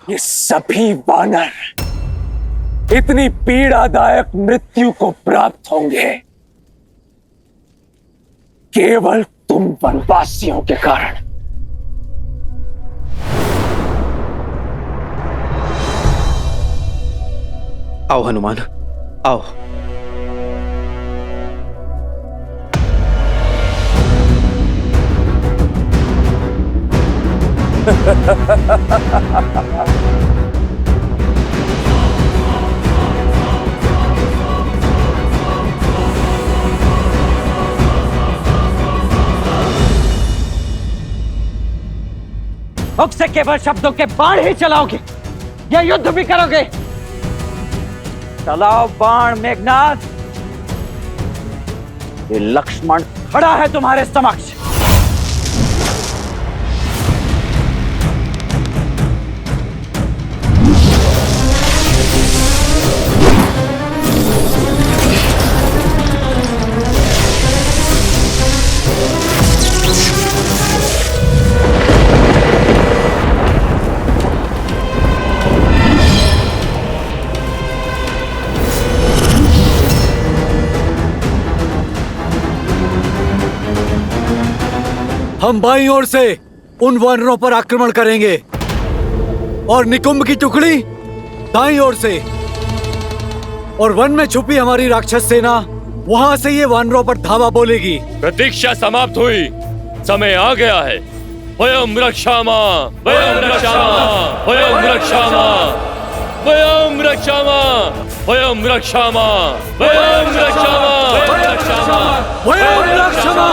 ये सभी वानर इतनी पीड़ादायक मृत्यु को प्राप्त होंगे केवल तुम वनवासियों के कारण। आओ हनुमान, आओ। मुख से केवल शब्दों के बाण ही चलाओगे या युद्ध भी करोगे? चलाओ बाण मेघनाथ। ये लक्ष्मण खड़ा है तुम्हारे समक्ष। हम बाईं ओर से उन वानरों पर आक्रमण करेंगे और निकुंभ की टुकड़ी दाईं ओर से, और वन में छुपी हमारी राक्षस सेना वहां से ये वानरों पर धावा बोलेगी। प्रतीक्षा समाप्त हुई, समय आ गया है। वयम रक्षामा, वयम रक्षामा, वयम रक्षामा, वयम रक्षामा, वयम रक्षामा, वयम रक्षामा, वयम रक्षामा, वयम रक्षामा।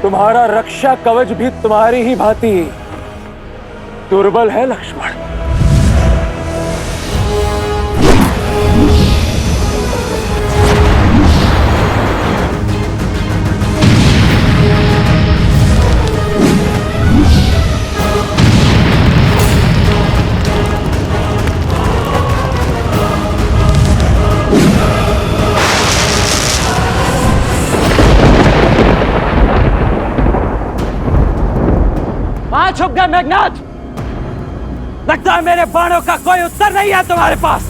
तुम्हारा रक्षा कवच भी तुम्हारी ही भांति दुर्बल है लक्ष्मण। छुप गए मेघनाथ। लगता है मेरे बाणों का कोई उत्तर नहीं है तुम्हारे पास।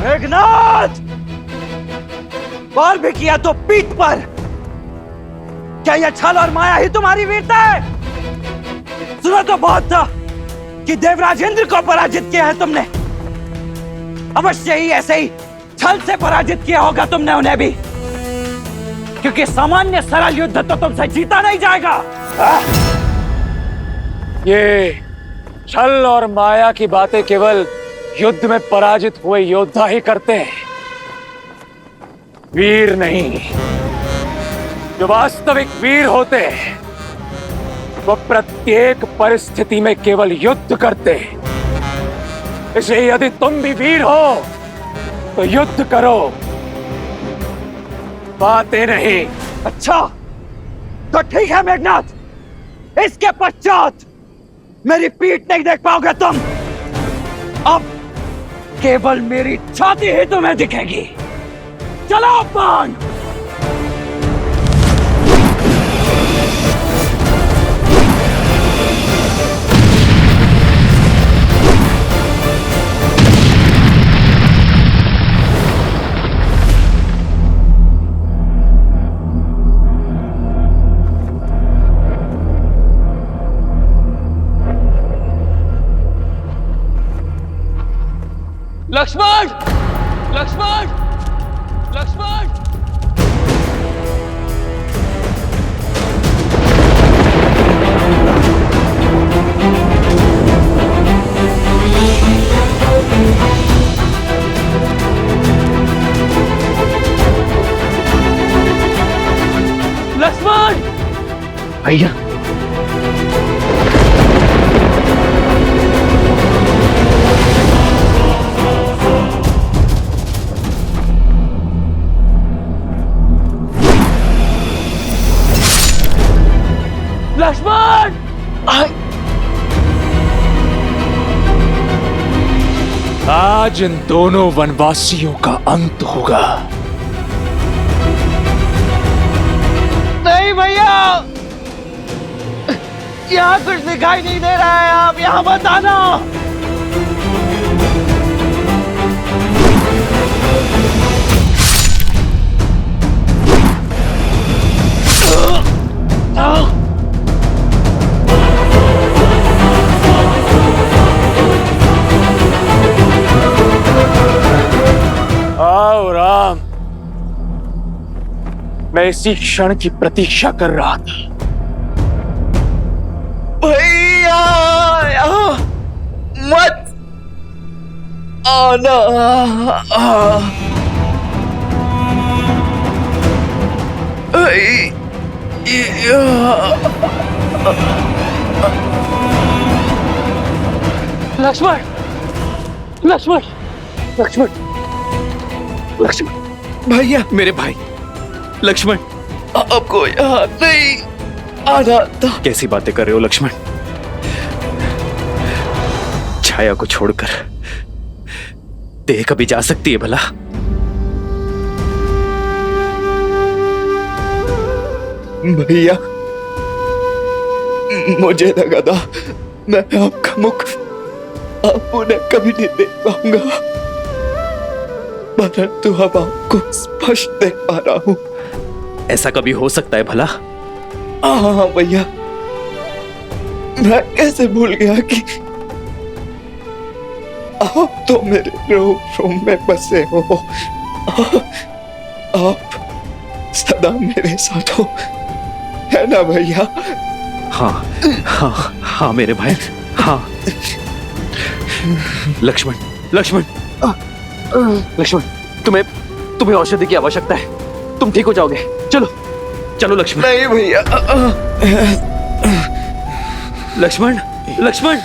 मेघनाथ, वार भी किया तो पीठ पर। क्या यह छल और माया ही तुम्हारी वीरता है? सुना तो बहुत था कि देवराज इंद्र को पराजित किया है तुमने। अवश्य ही ऐसे ही छल से पराजित किया होगा तुमने उन्हें भी, क्योंकि सामान्य सरल युद्ध तो तुमसे जीता नहीं जाएगा। ये छल और माया की बातें केवल युद्ध में पराजित हुए योद्धा ही करते हैं, वीर नहीं। जो वास्तविक वीर होते हैं वो प्रत्येक परिस्थिति में केवल युद्ध करते हैं। इसलिए यदि तुम भी वीर हो तो युद्ध करो, बातें नहीं। अच्छा तो ठीक है मेघनाथ, इसके पश्चात मेरी पीठ नहीं देख पाओगे तुम। अब केवल मेरी छाती ही तुम्हें दिखेगी। चलो बाण। लक्ष्मण, लक्ष्मण, लक्ष्मण। भैया लक्ष्मण! आज इन दोनों वनवासियों का अंत होगा। नहीं भैया, यहाँ कुछ दिखाई नहीं दे रहा है, आप यहाँ मत आना। आओ राम, मैं इसी क्षण की प्रतीक्षा कर रहा था। भैया यहाँ मत आना। लक्ष्मण, लक्ष्मण, लक्ष्मण, लक्ष्मण, भैया मेरे भाई लक्ष्मण, आपको यहाँ नहीं आना था। कैसी बातें कर रहे हो लक्ष्मण? छाया को छोड़कर देह कभी जा सकती है भला? भैया मुझे लगा था मैं आपका मुख आप उन्हें कभी नहीं देख पाऊंगा, परंतु अब आपको स्पष्ट देख पा रहा हूं। ऐसा कभी हो सकता है भला? हाँ भैया, मैं कैसे भूल गया कि आप तो मेरे रूम में बसे हो। आप सदा मेरे साथ हो, है ना भैया? हाँ हाँ हाँ मेरे भाई, हाँ। लक्ष्मण, लक्ष्मण, लक्ष्मण, तुम्हें औषधि की आवश्यकता है। तुम ठीक हो जाओगे। चलो चलो लक्ष्मण। नहीं भैया। लक्ष्मण, लक्ष्मण,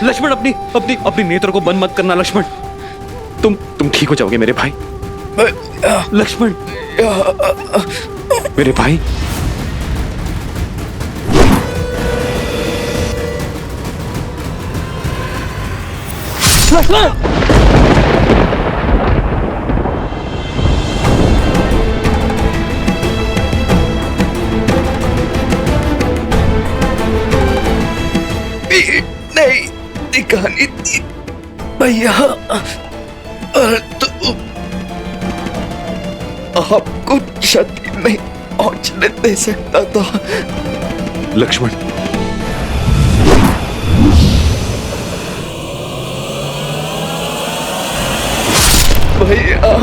लक्ष्मण, अपनी अपनी अपनी नेत्र को बंद मत करना लक्ष्मण। तुम ठीक हो जाओगे मेरे भाई। लक्ष्मण, मेरे भाई। लक्ष्मण! नहीं दिखानी थी भैया, तो आपको क्षति नहीं पहुंचने दे सकता था। लक्ष्मण, भैया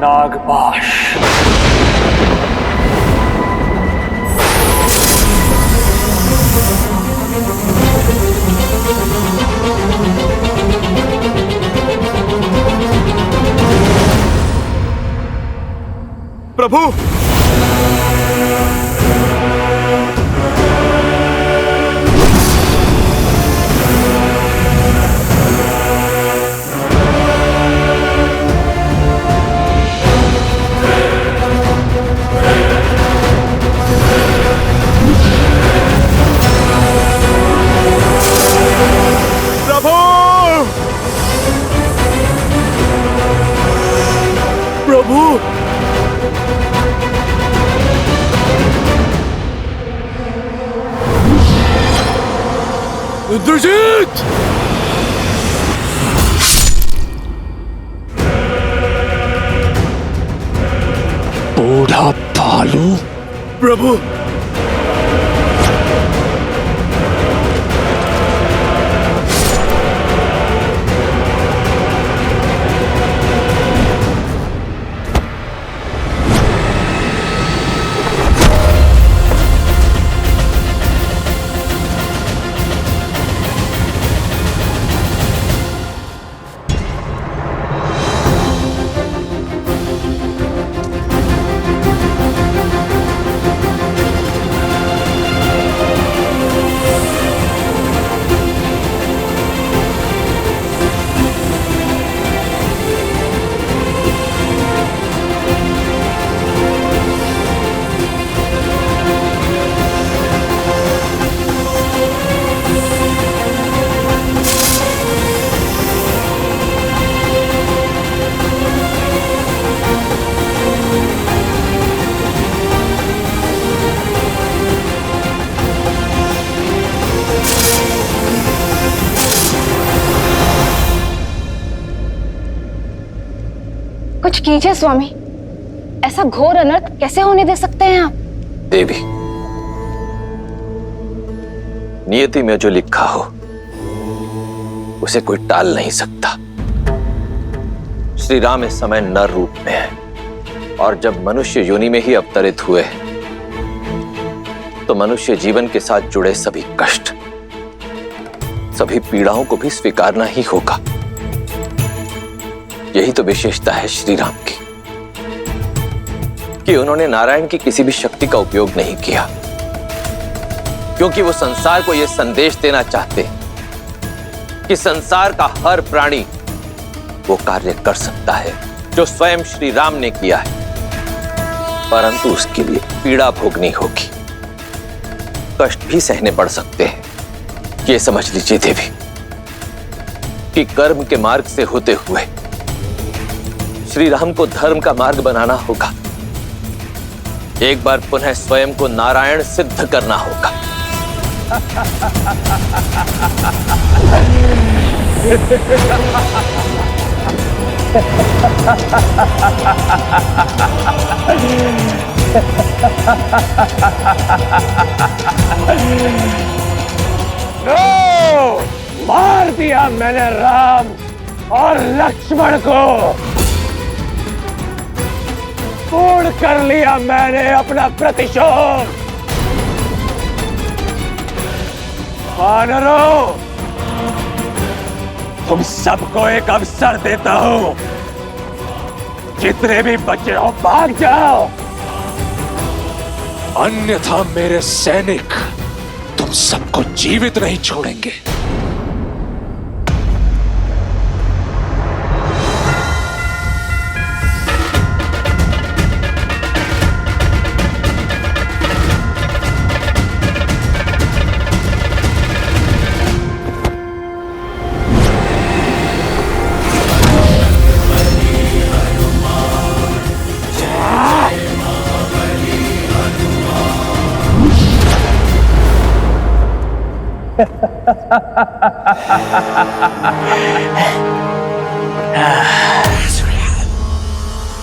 नागपाश। प्रभु, इंद्रजीत! बूढ़ा भालू। प्रभु, कुछ कीजिए स्वामी, ऐसा घोर अनर्थ कैसे होने दे सकते हैं आप? देवी, नियति में जो लिखा हो उसे कोई टाल नहीं सकता। श्री राम इस समय नर रूप में है और जब मनुष्य योनि में ही अवतरित हुए तो मनुष्य जीवन के साथ जुड़े सभी कष्ट, सभी पीड़ाओं को भी स्वीकारना ही होगा। यही तो विशेषता है श्री राम की कि उन्होंने नारायण की किसी भी शक्ति का उपयोग नहीं किया, क्योंकि वो संसार को यह संदेश देना चाहते कि संसार का हर प्राणी वो कार्य कर सकता है जो स्वयं श्री राम ने किया है, परंतु उसके लिए पीड़ा भोगनी होगी, कष्ट भी सहने पड़ सकते हैं। ये समझ लीजिए देवी कि कर्म के मार्ग से होते हुए श्री राम को धर्म का मार्ग बनाना होगा। एक बार पुनः स्वयं को नारायण सिद्ध करना होगा। मार दिया मैंने राम और लक्ष्मण को, पूर्ण कर लिया मैंने अपना प्रतिशोध। वानरों, तुम सबको एक अवसर देता हूं, जितने भी बचे हो भाग जाओ, अन्यथा मेरे सैनिक तुम सबको जीवित नहीं छोड़ेंगे।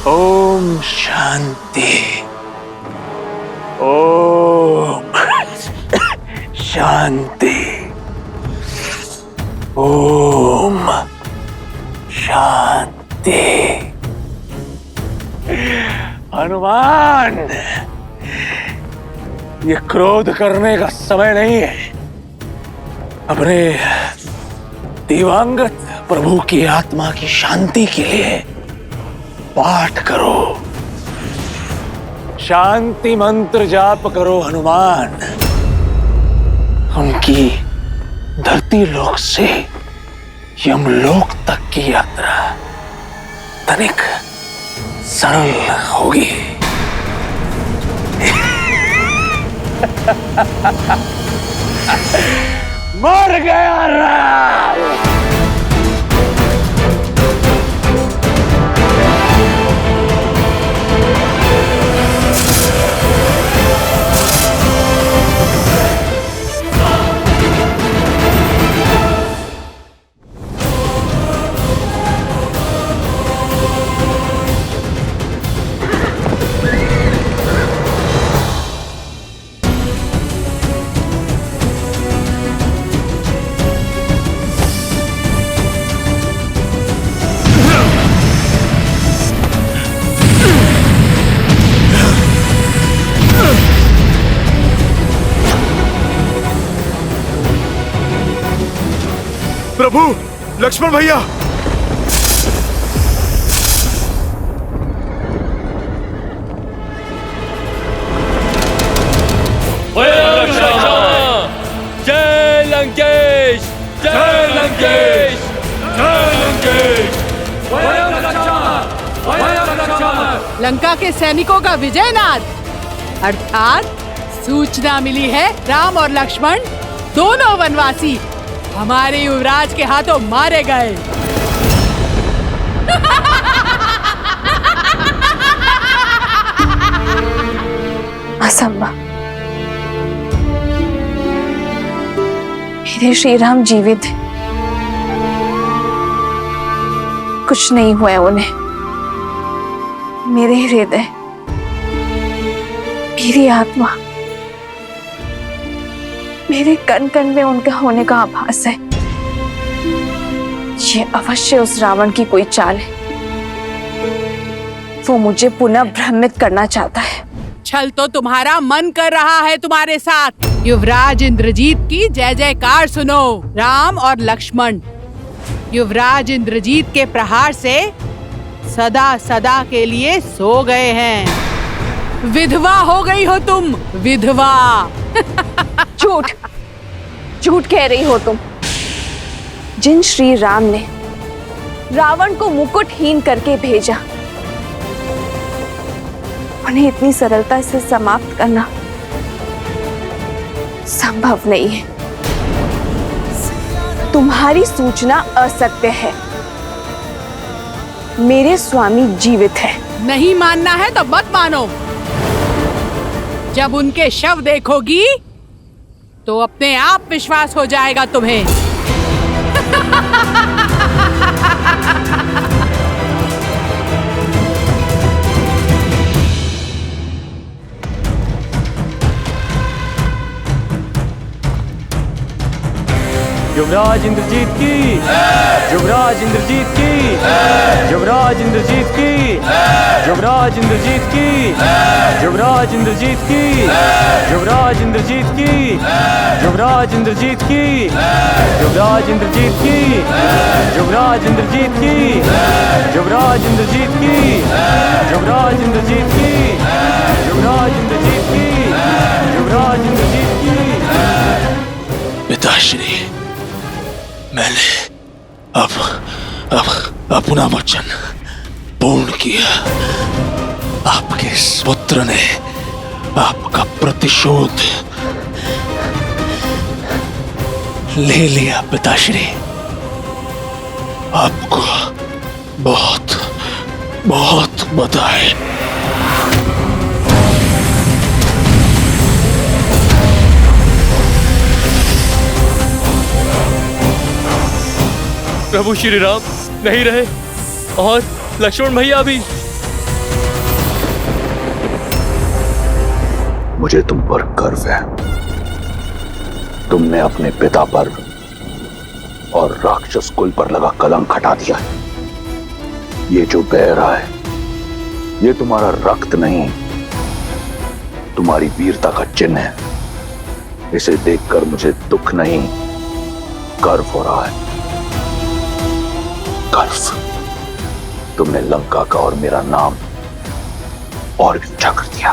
ओम शांति, ओम शांति, ओम शांति। हनुमान, ये क्रोध करने का समय नहीं है। अपने दिवंगत प्रभु की आत्मा की शांति के लिए पाठ करो, शांति मंत्र जाप करो हनुमान। उनकी धरती लोक से यमलोक तक की यात्रा तनिक सरल होगी। मर गया राम। प्रभु, लक्ष्मण भैया। स्वयं रक्षा। जय लंकेश, जय लंकेश, जय लंकेश। लंका के सैनिकों का विजय नाद, अर्थात सूचना मिली है राम और लक्ष्मण दोनों वनवासी हमारे युवराज के हाथों मारे गए। असंभव। मेरे श्री राम जीवित हैं। कुछ नहीं हुआ है उन्हें। मेरे हृदय, मेरी आत्मा, मेरे कण कण में उनका होने का आभास है। ये अवश्य उस रावण की कोई चाल है। वो मुझे पुनः भ्रमित करना चाहता है। छल तो तुम्हारा मन कर रहा है तुम्हारे साथ। युवराज इंद्रजीत की जय जयकार सुनो। राम और लक्ष्मण युवराज इंद्रजीत के प्रहार से सदा सदा के लिए सो गए हैं। विधवा हो गई हो तुम, विधवा। झूठ, झूठ कह रही हो तुम। जिन श्री राम ने रावण को मुकुटहीन करके भेजा, उन्हें इतनी सरलता से समाप्त करना संभव नहीं है। तुम्हारी सूचना असत्य है। मेरे स्वामी जीवित है। नहीं मानना है तो मत मानो। जब उनके शव देखोगी तो अपने आप विश्वास हो जाएगा तुम्हें। युवराज इंद्रजीत की, युवराज इंद्रजीत की, युवराज इंद्रजीत की, युवराज इंद्रजीत की, युवराज इंद्रजीत की, युवराज इंद्रजीत की, युवराज इंद्रजीत की, युवराज इंद्रजीत की, युवराज इंद्रजीत की, युवराज इंद्रजीत की, युवराज इंद्रजीत की, युवराज इंद्रजीत की, युवराज इंद्रजीत की। पिताश्री, मैंने अब अपना वचन पूर्ण किया। आपके इस पुत्र ने आपका प्रतिशोध ले लिया। पिताश्री, आपको बहुत बहुत बधाई। प्रभु श्री राम नहीं रहे और लक्ष्मण भैया भी। मुझे तुम पर गर्व है। तुमने अपने पिता पर और राक्षस कुल पर लगा कलंक हटा दिया। ये जो बह रहा है, ये तुम्हारा रक्त नहीं, तुम्हारी वीरता का चिन्ह है। इसे देखकर मुझे दुख नहीं, गर्व हो रहा है। गर्व। तुमने लंका का और मेरा नाम और ऊंचा कर दिया।